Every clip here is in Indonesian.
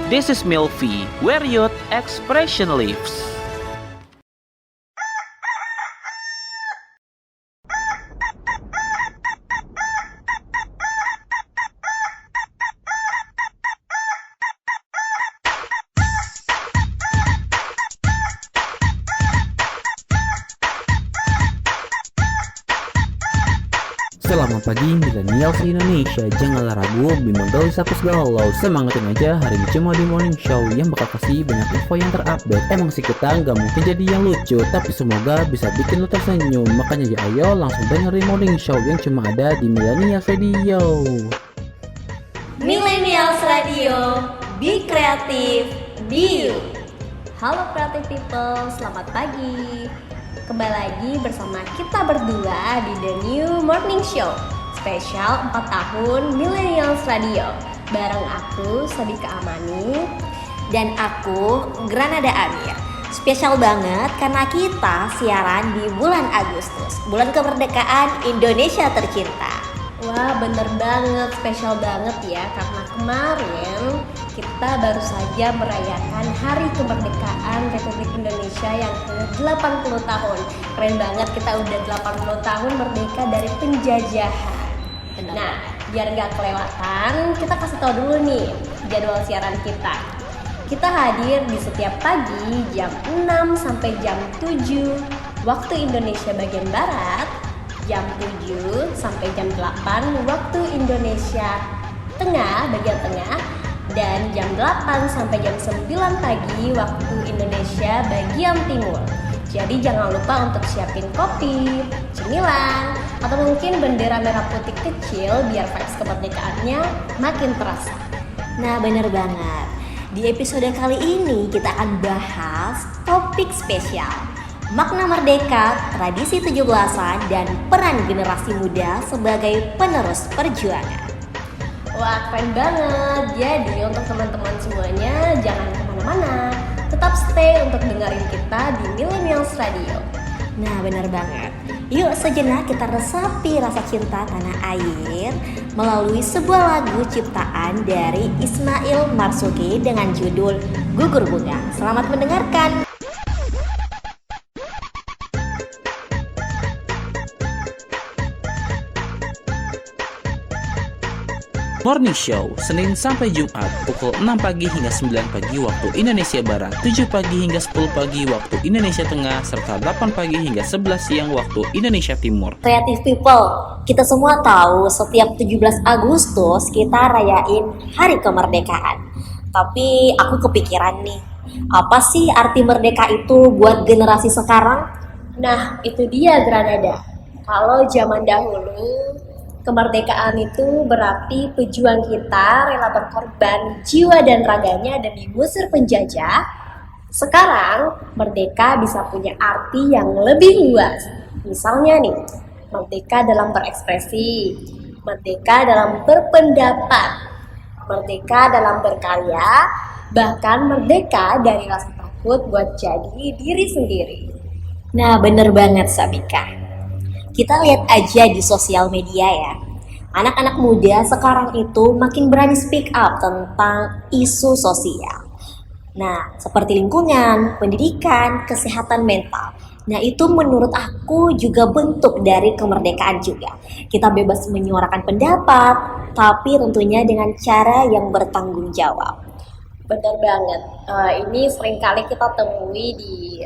This is Milfi, where youth expression lives. Selamat pagi milenials Indonesia, janganlah ragu, bimbang gaul sapus galau, semangatin aja, hari ini cuma di morning show yang bakal kasih banyak info yang terupdate. Emang sih kita nggak mungkin jadi yang lucu, tapi semoga bisa bikin lo tersenyum. Makanya ya ayo langsung dengerin morning show yang cuma ada di Millennials Radio. Millennials Radio, be creative, be you. Halo creative people, selamat pagi. Kembali lagi bersama kita berdua di The New Morning Show spesial 4 tahun Millennials Radio. Bareng aku, Sabika Amani. Dan aku, Granada Amir. Spesial banget karena kita siaran di bulan Agustus, bulan kemerdekaan Indonesia tercinta. Wah, bener banget, spesial banget ya. Karena kemarin kita baru saja merayakan Hari Kemerdekaan Republik Indonesia yang ke-80 tahun. Keren banget, kita udah 80 tahun merdeka dari penjajahan. Nah, biar gak kelewatan, kita kasih tahu dulu nih jadwal siaran kita. Kita hadir di setiap pagi jam 6 sampai jam 7 waktu Indonesia bagian Barat, jam 7 sampai jam 8 waktu Indonesia Tengah bagian Tengah, dan jam 8 sampai jam 9 pagi waktu Indonesia bagian Timur. Jadi jangan lupa untuk siapin kopi, cemilan, atau mungkin bendera merah putih kecil biar vibes kemerdekaannya makin terasa. Nah bener banget, di episode kali ini kita akan bahas topik spesial, makna merdeka, tradisi 17-an, dan peran generasi muda sebagai penerus perjuangan. Wah, keren banget. Jadi untuk teman-teman semuanya jangan kemana-mana, tetap stay untuk dengerin kita di Millennials Radio. Nah benar banget, yuk sejenak kita resapi rasa cinta tanah air melalui sebuah lagu ciptaan dari Ismail Marzuki dengan judul Gugur Bunga. Selamat mendengarkan. Morning Show, Senin sampai Jumat, pukul 6 pagi hingga 9 pagi waktu Indonesia Barat, 7 pagi hingga 10 pagi waktu Indonesia Tengah, serta 8 pagi hingga 11 siang waktu Indonesia Timur. Creative people, kita semua tahu setiap 17 Agustus kita rayain Hari Kemerdekaan. Tapi aku kepikiran nih, apa sih arti merdeka itu buat generasi sekarang? Nah, itu dia Granada. Kalau zaman dahulu, kemerdekaan itu berarti pejuang kita rela berkorban jiwa dan raganya demi mengusir penjajah. Sekarang, merdeka bisa punya arti yang lebih luas. Misalnya nih, merdeka dalam berekspresi, merdeka dalam berpendapat, merdeka dalam berkarya, bahkan merdeka dari rasa takut buat jadi diri sendiri. Nah bener banget Sabika. Kita lihat aja di sosial media ya, anak-anak muda sekarang itu makin berani speak up tentang isu sosial. Nah, seperti lingkungan, pendidikan, kesehatan mental. Nah, itu menurut aku juga bentuk dari kemerdekaan juga. Kita bebas menyuarakan pendapat, tapi tentunya dengan cara yang bertanggung jawab. Benar banget. Ini seringkali kita temui di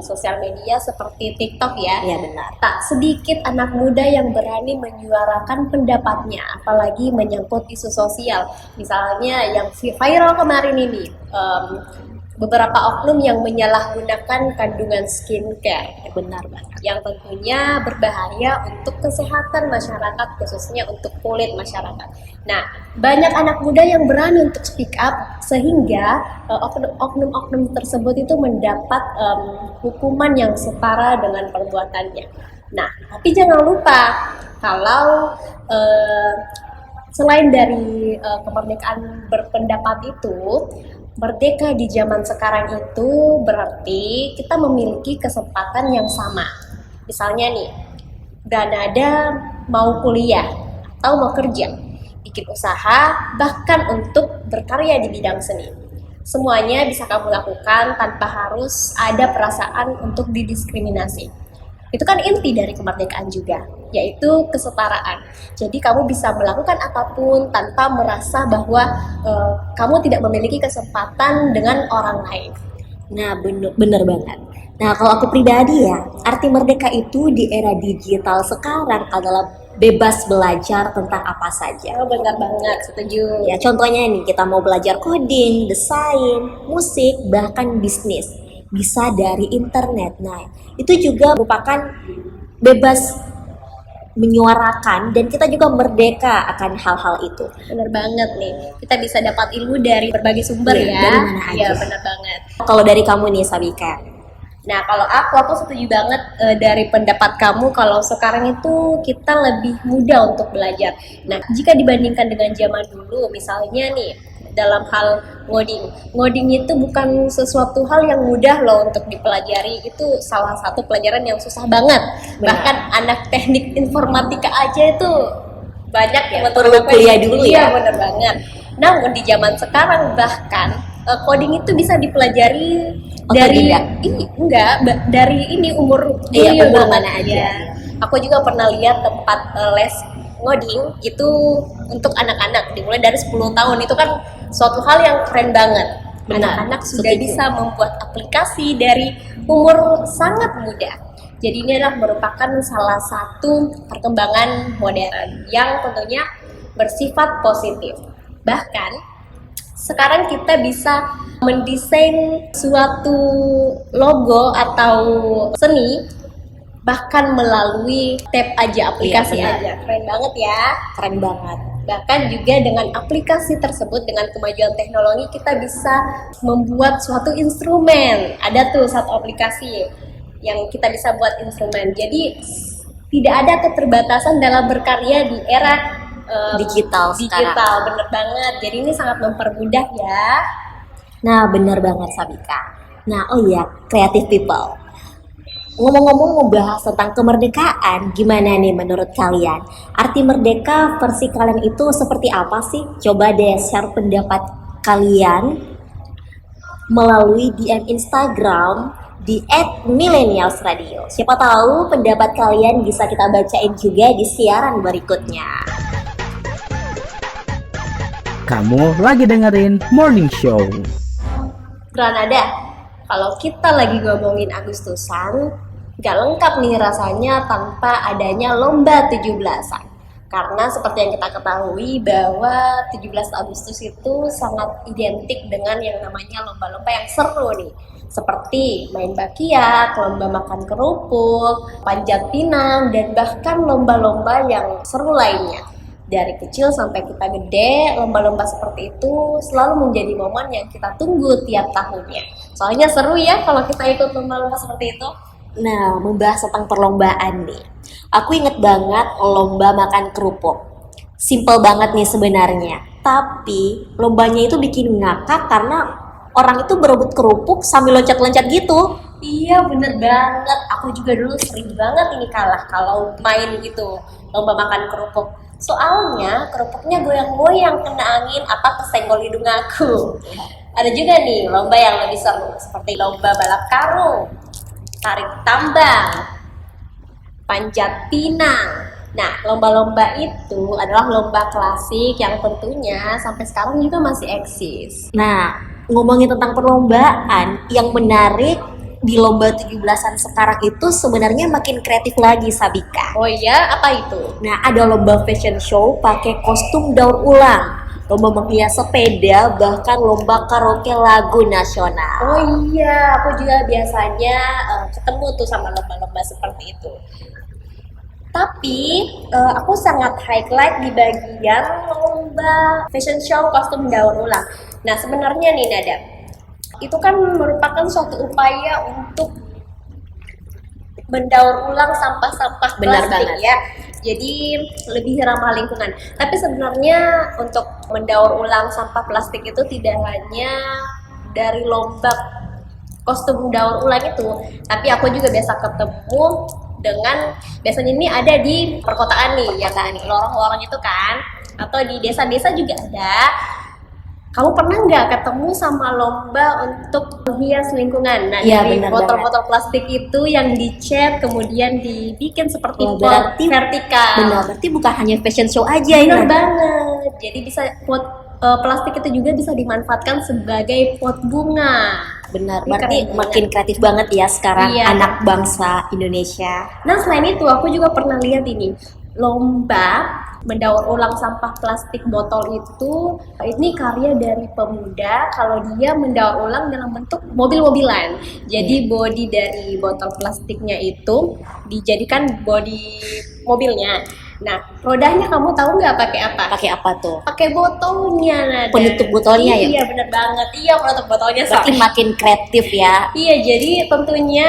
sosial media seperti TikTok ya. Iya benar. Tak sedikit anak muda yang berani menyuarakan pendapatnya, apalagi menyangkut isu sosial. Misalnya yang viral kemarin ini, beberapa oknum yang menyalahgunakan kandungan skincare. Benar banget. Yang tentunya berbahaya untuk kesehatan masyarakat, khususnya untuk kulit masyarakat. Nah, banyak anak muda yang berani untuk speak up sehingga oknum-oknum tersebut itu mendapat hukuman yang setara dengan perbuatannya. Nah, tapi jangan lupa kalau selain dari kemerdekaan berpendapat itu, merdeka di zaman sekarang itu berarti kita memiliki kesempatan yang sama. Misalnya nih, Granada mau kuliah atau mau kerja, bikin usaha, bahkan untuk berkarya di bidang seni. semuanya bisa kamu lakukan tanpa harus ada perasaan untuk didiskriminasi. Itu kan inti dari kemerdekaan juga, yaitu kesetaraan. Jadi kamu bisa melakukan apapun tanpa merasa bahwa kamu tidak memiliki kesempatan dengan orang lain. Nah, bener banget. Nah, kalau aku pribadi ya, arti merdeka itu di era digital sekarang adalah bebas belajar tentang apa saja. Oh, benar banget, setuju. Ya, contohnya nih, kita mau belajar coding, desain, musik, bahkan bisnis. Bisa dari internet. Nah, itu juga merupakan bebas menyuarakan dan kita juga merdeka akan hal-hal itu. Benar banget nih, kita bisa dapat ilmu dari berbagai sumber Iya, ya. dari mana aja. Iya, benar banget. Kalau dari kamu nih, Sabika. Nah, kalau aku setuju banget dari pendapat kamu kalau sekarang itu kita lebih mudah untuk belajar. Nah, jika dibandingkan dengan zaman dulu, misalnya nih, dalam hal ngoding itu bukan sesuatu hal yang mudah loh untuk dipelajari. Itu salah satu pelajaran yang susah banget. Bahkan anak teknik informatika aja itu banyak yang Perlu kuliah dulu ya. Iya, bener banget. Namun di zaman sekarang bahkan coding itu bisa dipelajari dari dari ini umur Iya, umur banget. mana aja. Iya. Aku juga pernah lihat tempat les ngoding itu untuk anak-anak dimulai dari 10 tahun. Itu kan suatu hal yang keren banget. Benar, Anak-anak sudah setuju. bisa membuat aplikasi dari umur sangat muda. Jadi ini adalah merupakan salah satu perkembangan modern yang tentunya bersifat positif. Bahkan sekarang kita bisa mendesain suatu logo atau seni bahkan melalui tab aja, aplikasi Iya, benar. aja. Keren banget ya. Keren banget. Bahkan juga dengan aplikasi tersebut, dengan kemajuan teknologi, kita bisa membuat suatu instrumen. Ada tuh satu aplikasi yang kita bisa buat instrumen. Jadi tidak ada keterbatasan dalam berkarya di era Digital sekarang. digital. Bener banget. Jadi ini sangat mempermudah ya. Nah, benar banget Sabika. Nah, oh iya, creative people. Ngomong-ngomong membahas tentang kemerdekaan, gimana nih menurut kalian? Arti merdeka versi kalian itu seperti apa sih? Coba deh share pendapat kalian melalui DM Instagram di @millennialsradio. Siapa tahu pendapat kalian bisa kita bacain juga di siaran berikutnya. Kamu lagi dengerin Morning Show. Granada, kalau kita lagi ngomongin Agustusan, gak lengkap nih rasanya tanpa adanya lomba 17-an. Karena seperti yang kita ketahui bahwa 17 Agustus itu sangat identik dengan yang namanya lomba-lomba yang seru nih. Seperti main bakiak, lomba makan kerupuk, panjat pinang, dan bahkan lomba-lomba yang seru lainnya. Dari kecil sampai kita gede, lomba-lomba seperti itu selalu menjadi momen yang kita tunggu tiap tahunnya. Soalnya seru ya kalau kita ikut lomba-lomba seperti itu. Nah, membahas tentang perlombaan nih. Aku inget banget lomba makan kerupuk. Simple banget nih sebenarnya. Tapi lombanya itu bikin ngakak karena orang itu berebut kerupuk sambil loncat-loncat gitu. Iya bener banget, aku juga dulu sering banget ini kalah kalau main gitu lomba makan kerupuk. Soalnya kerupuknya goyang-goyang kena angin apa kesenggol hidung aku. Ada juga nih lomba yang lebih seru seperti lomba balap karung, tarik tambang, panjat pinang. Nah, lomba-lomba itu adalah lomba klasik yang tentunya sampai sekarang juga masih eksis. Nah, ngomongin tentang perlombaan, yang menarik di lomba 17-an sekarang itu sebenarnya makin kreatif lagi Sabika. Oh iya, apa itu? Nah, ada lomba fashion show pakai kostum daur ulang, lomba menghias sepeda, bahkan lomba karaoke lagu nasional. Oh iya, aku juga biasanya ketemu tuh sama lomba-lomba seperti itu. Tapi aku sangat highlight di bagian lomba fashion show kostum daur ulang. Nah sebenarnya nih Nada, itu kan merupakan suatu upaya untuk mendaur ulang sampah-sampah Benar plastik banget. ya. Jadi lebih ramah lingkungan. Tapi sebenarnya untuk mendaur ulang sampah plastik itu tidak hanya dari lomba kostum daur ulang itu, tapi aku juga biasa ketemu dengan biasanya ini ada di perkotaan nih, ya kan, lorong-lorong itu kan, atau di desa-desa juga ada. Kamu pernah nggak ketemu sama lomba untuk menghias lingkungan? Nah, Iya, dari benar botol-botol plastik itu yang dicat kemudian dibikin seperti Oh, pot berarti- vertikal. Benar, berarti bukan hanya fashion show aja Benar ini. banget. Jadi bisa pot plastik itu juga bisa dimanfaatkan sebagai pot bunga. Benar, Ini berarti keren makin kreatif banget ya sekarang Iya. anak bangsa Indonesia. Nah, selain itu aku juga pernah lihat ini lomba mendaur ulang sampah plastik botol itu, ini karya dari pemuda. Kalau dia mendaur ulang dalam bentuk mobil-mobilan, jadi bodi dari botol plastiknya itu dijadikan bodi mobilnya. Nah, rodanya kamu tahu nggak pakai apa? Pakai apa tuh? Pakai botolnya, Nada. Penutup botolnya ya? Iya, benar banget. Iya, penutup botolnya. Berarti makin kreatif ya. Iya, jadi tentunya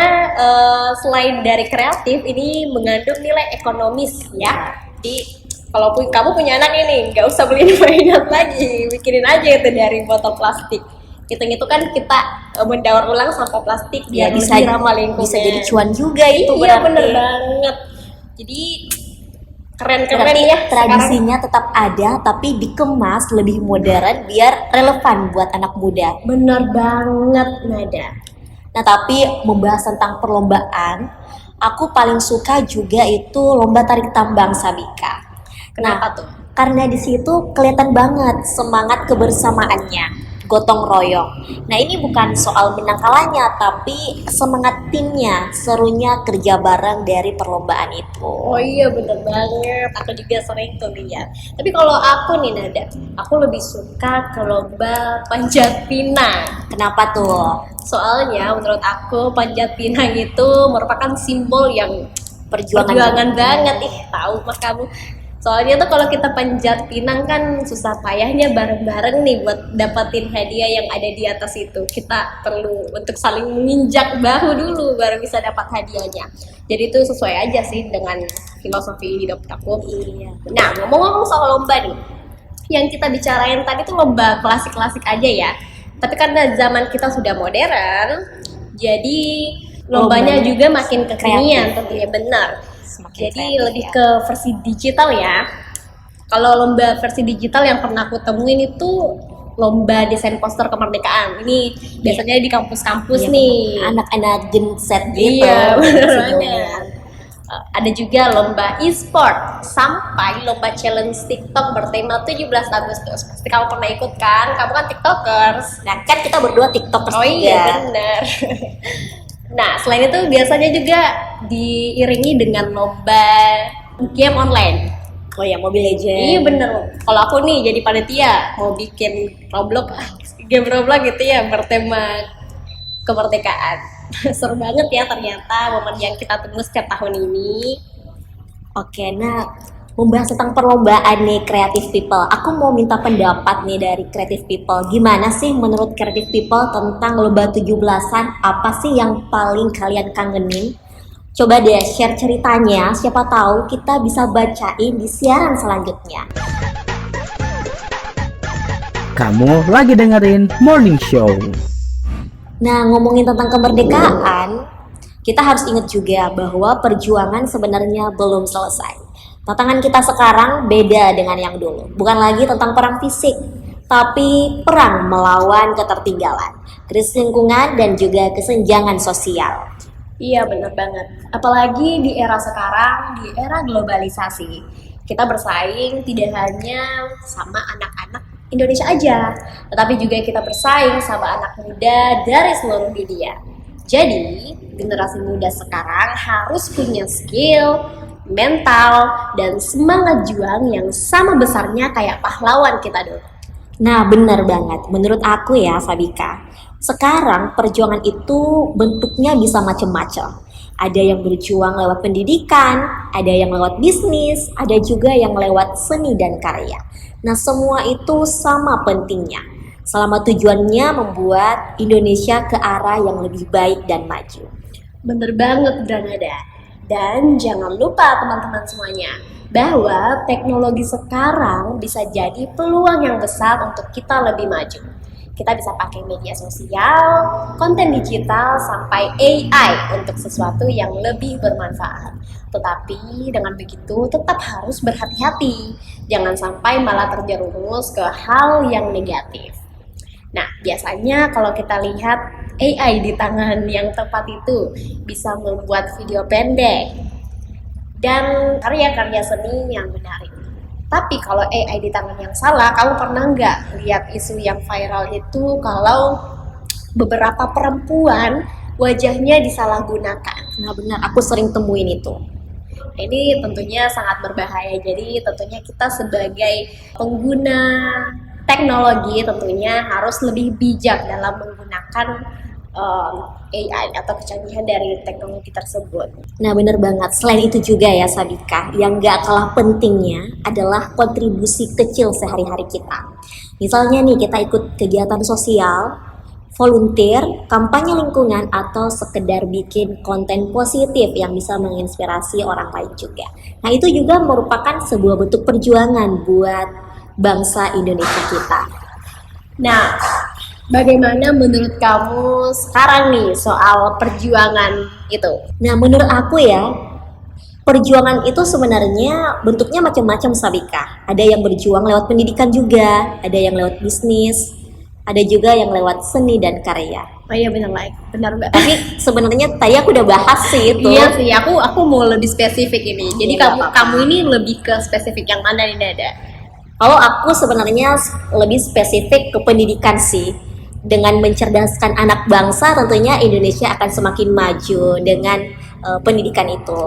selain dari kreatif, ini mengandung nilai ekonomis ya. Jadi kalau kamu punya anak ini, nggak usah beli mainan lagi, bikinin aja itu dari botol plastik. Itu kan kita mendaur ulang sampah plastik Ya, biar bisa lebih ramah lingkungan. bisa jadi cuan juga itu Iya, berarti. bener banget. Jadi keren-keren Berarti ya tradisinya tetap ada tapi dikemas lebih modern biar relevan buat anak muda. sekarang. Bener banget, Nada. Nah, tapi membahas tentang perlombaan, aku paling suka juga itu lomba tarik tambang Sabika. Kenapa tuh? Karena di situ kelihatan banget semangat kebersamaannya, gotong royong. Nah, ini bukan soal menang kalahnya, tapi semangat timnya, serunya kerja bareng dari perlombaan itu. Oh iya, bener banget, aku juga sering tuh lihat. Tapi kalau aku nih, Nada, aku lebih suka ke lomba panjat pinang. Kenapa tuh? Soalnya menurut aku panjat pinang itu merupakan simbol yang Perjuangan. banget. Tahu mah kamu. Soalnya tuh kalau kita panjat pinang kan susah payahnya bareng-bareng nih buat dapetin hadiah yang ada di atas itu. Kita perlu untuk saling menginjak bahu dulu baru bisa dapat hadiahnya. Jadi itu sesuai aja sih dengan filosofi hidup aku. Iya. Nah, ngomong-ngomong soal lomba nih, yang kita bicarain tadi tuh lomba klasik-klasik aja ya. Tapi karena zaman kita sudah modern, jadi lombanya Lombanya juga makin kekinian kreatif. tentunya, benar. Semakin Jadi kreatif lebih ya. ke versi digital ya. Kalau lomba versi digital yang pernah aku temuin itu lomba desain poster kemerdekaan. Ini biasanya di kampus-kampus Iya, nih. anak-anak Gen Z gitu. Iya, bener Sebenarnya. banget. Ada juga lomba e-sport sampai lomba challenge TikTok bertema 17 Agustus. Pasti kamu pernah ikut kan? Kamu kan TikTokers. Nah, kan kita berdua TikTokers Oh juga. iya, benar. Nah, selain itu biasanya juga diiringi dengan lomba game online. Oh ya, Mobile Legends. Iya bener. Kalau aku nih jadi panitia mau bikin Roblox, game Roblox gitu ya bertema kemerdekaan. Seru banget ya ternyata momen yang kita tunggu setiap tahun ini. Oke, nah membahas tentang perlombaan nih Creative People. Aku mau minta pendapat nih dari Creative People. Gimana sih menurut Creative People tentang lomba 17-an? Apa sih yang paling kalian kangenin? Coba deh share ceritanya, siapa tahu kita bisa bacain di siaran selanjutnya. Kamu lagi dengerin Morning Show. Nah, ngomongin tentang kemerdekaan, kita harus ingat juga bahwa perjuangan sebenarnya belum selesai. Tantangan kita sekarang beda dengan yang dulu. Bukan lagi tentang perang fisik, tapi perang melawan ketertinggalan, krisis lingkungan, dan juga kesenjangan sosial. Iya bener banget. Apalagi di era sekarang, di era globalisasi, kita bersaing tidak hanya sama anak-anak Indonesia aja, tetapi juga kita bersaing sama anak muda dari seluruh dunia. Jadi, generasi muda sekarang harus punya skill, mental, dan semangat juang yang sama besarnya kayak pahlawan kita dulu. Nah, benar banget. Menurut aku ya, Sabika, sekarang perjuangan itu bentuknya bisa macam-macam. Ada yang berjuang lewat pendidikan, ada yang lewat bisnis, ada juga yang lewat seni dan karya. Nah, semua itu sama pentingnya. Selama tujuannya membuat Indonesia ke arah yang lebih baik dan maju. Bener banget, Granada. Dan jangan lupa teman-teman semuanya, bahwa teknologi sekarang bisa jadi peluang yang besar untuk kita lebih maju. Kita bisa pakai media sosial, konten digital, sampai AI untuk sesuatu yang lebih bermanfaat. Tetapi dengan begitu tetap harus berhati-hati. Jangan sampai malah terjerumus ke hal yang negatif. Nah, biasanya kalau kita lihat AI di tangan yang tepat itu bisa membuat video pendek dan karya-karya seni yang menarik. Tapi kalau AI di tangan yang salah, kamu pernah nggak lihat isu yang viral itu kalau beberapa perempuan wajahnya disalahgunakan? Nah benar, aku sering temuin itu. Ini tentunya sangat berbahaya. Jadi tentunya kita sebagai pengguna teknologi tentunya harus lebih bijak dalam menggunakan AI atau kecanggihan dari teknologi tersebut. Nah bener banget, selain itu juga ya Sabika, yang gak kalah pentingnya adalah kontribusi kecil sehari-hari kita. Misalnya nih kita ikut kegiatan sosial, volunteer, kampanye lingkungan, atau sekedar bikin konten positif yang bisa menginspirasi orang lain juga. Nah itu juga merupakan sebuah bentuk perjuangan buat bangsa Indonesia kita. Nah, bagaimana menurut kamu sekarang nih soal perjuangan itu? Nah menurut aku ya, perjuangan itu sebenarnya bentuknya macam-macam Sabika. Ada yang berjuang lewat pendidikan juga, ada yang lewat bisnis, ada juga yang lewat seni dan karya. Oh iya benar lah, benar Mbak. Tapi sebenarnya tadi aku udah bahas sih itu. Iya sih, aku mau lebih spesifik ini. Jadi Iya, kamu ini lebih ke spesifik yang mana nih Nada? Kalau aku sebenarnya lebih spesifik ke pendidikan sih. Dengan mencerdaskan anak bangsa tentunya Indonesia akan semakin maju dengan pendidikan itu.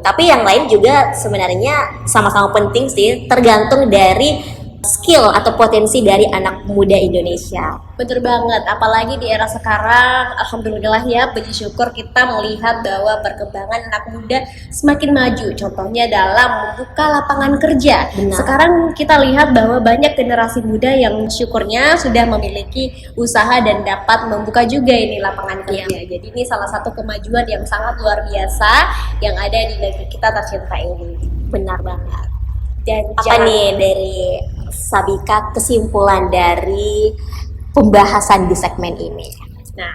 Tapi yang lain juga sebenarnya sama-sama penting sih, tergantung dari skill atau potensi dari anak muda Indonesia. Betul banget, apalagi di era sekarang, alhamdulillah ya, puji syukur kita melihat bahwa perkembangan anak muda semakin maju. Contohnya dalam membuka lapangan kerja. Benar. Sekarang kita lihat bahwa banyak generasi muda yang syukurnya sudah memiliki usaha dan dapat membuka juga ini lapangan kerja. Jadi ini salah satu kemajuan yang sangat luar biasa yang ada di negeri kita tercinta ini. Benar banget. Dan Apa nih dari Sabika kesimpulan dari pembahasan di segmen ini? Nah,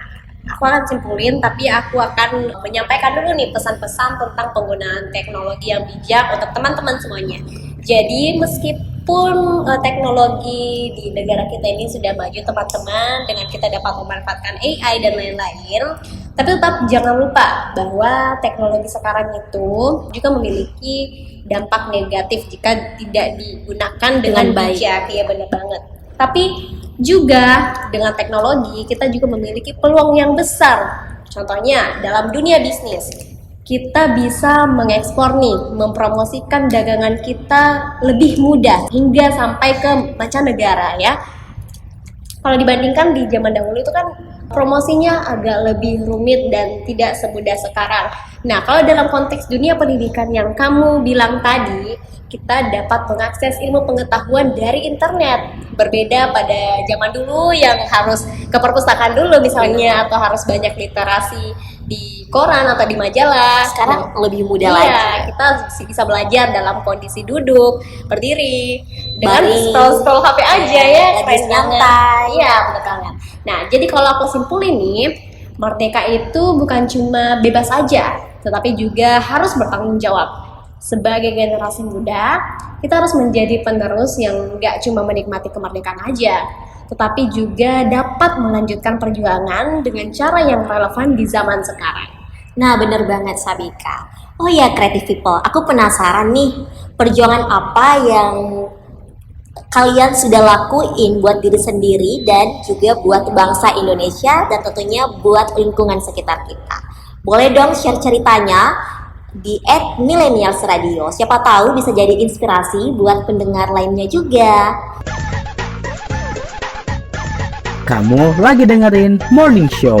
aku akan simpulin, tapi aku akan menyampaikan dulu nih pesan-pesan tentang penggunaan teknologi yang bijak untuk teman-teman semuanya. Jadi, meskipun teknologi di negara kita ini sudah maju teman-teman, dengan kita dapat memanfaatkan AI dan lain-lain, tapi tetap jangan lupa bahwa teknologi sekarang itu juga memiliki dampak negatif jika tidak digunakan dengan bijak. Iya benar banget. Tapi juga dengan teknologi kita juga memiliki peluang yang besar. Contohnya dalam dunia bisnis, kita bisa mengekspor nih, mempromosikan dagangan kita lebih mudah hingga sampai ke mancanegara ya. Kalau dibandingkan di zaman dahulu itu kan promosinya agak lebih rumit dan tidak semudah sekarang. Nah, kalau dalam konteks dunia pendidikan yang kamu bilang tadi, kita dapat mengakses ilmu pengetahuan dari internet. Berbeda pada zaman dulu yang harus ke perpustakaan dulu misalnya, atau harus banyak literasi di koran atau di majalah. Sekarang lebih mudah Iya, lagi. kita bisa belajar dalam kondisi duduk, berdiri, dengan Baring. scroll HP aja ya, lagi keren santai. banget. Iya, bener banget. Nah, jadi kalau aku simpulin nih, merdeka itu bukan cuma bebas aja, tetapi juga harus bertanggung jawab. Sebagai generasi muda, kita harus menjadi penerus yang nggak cuma menikmati kemerdekaan aja, tetapi juga dapat melanjutkan perjuangan dengan cara yang relevan di zaman sekarang. Nah bener banget Sabika. Oh ya Creative People, aku penasaran nih, perjuangan apa yang kalian sudah lakuin buat diri sendiri dan juga buat bangsa Indonesia dan tentunya buat lingkungan sekitar kita. Boleh dong share ceritanya di @millennialsradio. Siapa tahu bisa jadi inspirasi buat pendengar lainnya juga. Kamu lagi dengerin Morning Show.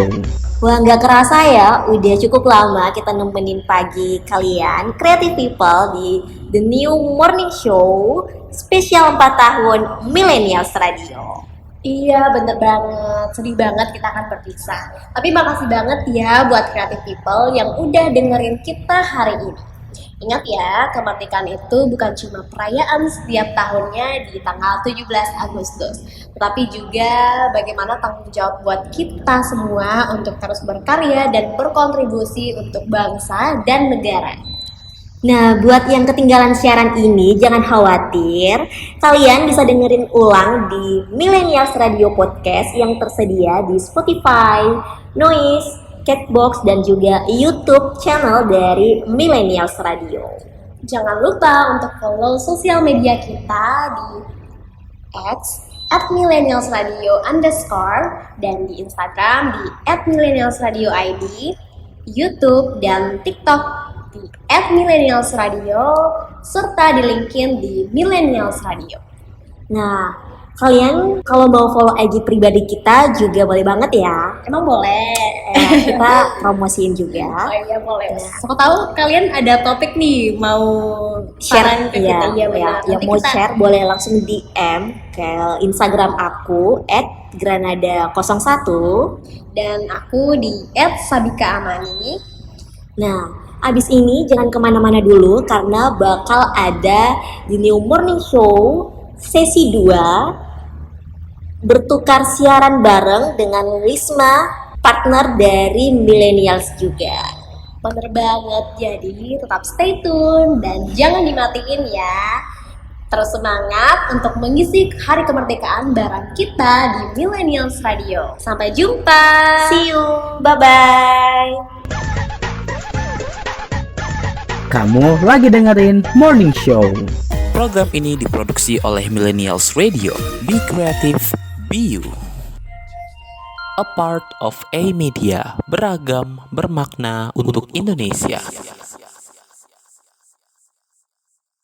Wah nggak kerasa ya, udah cukup lama kita nemenin pagi kalian Creative People di The New Morning Show spesial 4 tahun Millennials Radio. Iya bener banget, sedih banget kita akan berpisah. Tapi makasih banget ya buat Creative People yang udah dengerin kita hari ini. Ingat ya, kemerdekaan itu bukan cuma perayaan setiap tahunnya di tanggal 17 Agustus, tetapi juga bagaimana tanggung jawab buat kita semua untuk terus berkarya dan berkontribusi untuk bangsa dan negara. Nah, buat yang ketinggalan siaran ini, jangan khawatir. Kalian bisa dengerin ulang di Millennials Radio Podcast yang tersedia di Spotify, Noise, Catbox, dan juga YouTube channel dari Millennials Radio. Jangan lupa untuk follow sosial media kita di X @millennialsradio_ dan di Instagram di @millennialsradioid, YouTube dan TikTok di @millennialsradio serta di linkin di Millennials Radio. Nah, kalian kalau mau follow IG pribadi kita juga boleh banget ya. Emang boleh? Kita promosiin juga. Oh iya boleh. Siapa tahu kalian ada topik nih mau saran Share ke kita. Iya benar. yang Nanti mau kita- share boleh langsung DM ke Instagram aku @granada01. dan aku di @sabika_amani. Nah, abis ini jangan kemana-mana dulu karena bakal ada di New Morning Show sesi 2 bertukar siaran bareng dengan Risma, partner dari Millennials juga. Bener banget, jadi tetap stay tune dan jangan dimatiin ya. Terus semangat untuk mengisi hari kemerdekaan bareng kita di Millennials Radio. Sampai jumpa. See you, bye-bye. Kamu lagi dengerin Morning Show. Program ini diproduksi oleh Millennials Radio. Be creative, be you. A part of A Media, beragam, bermakna untuk Indonesia.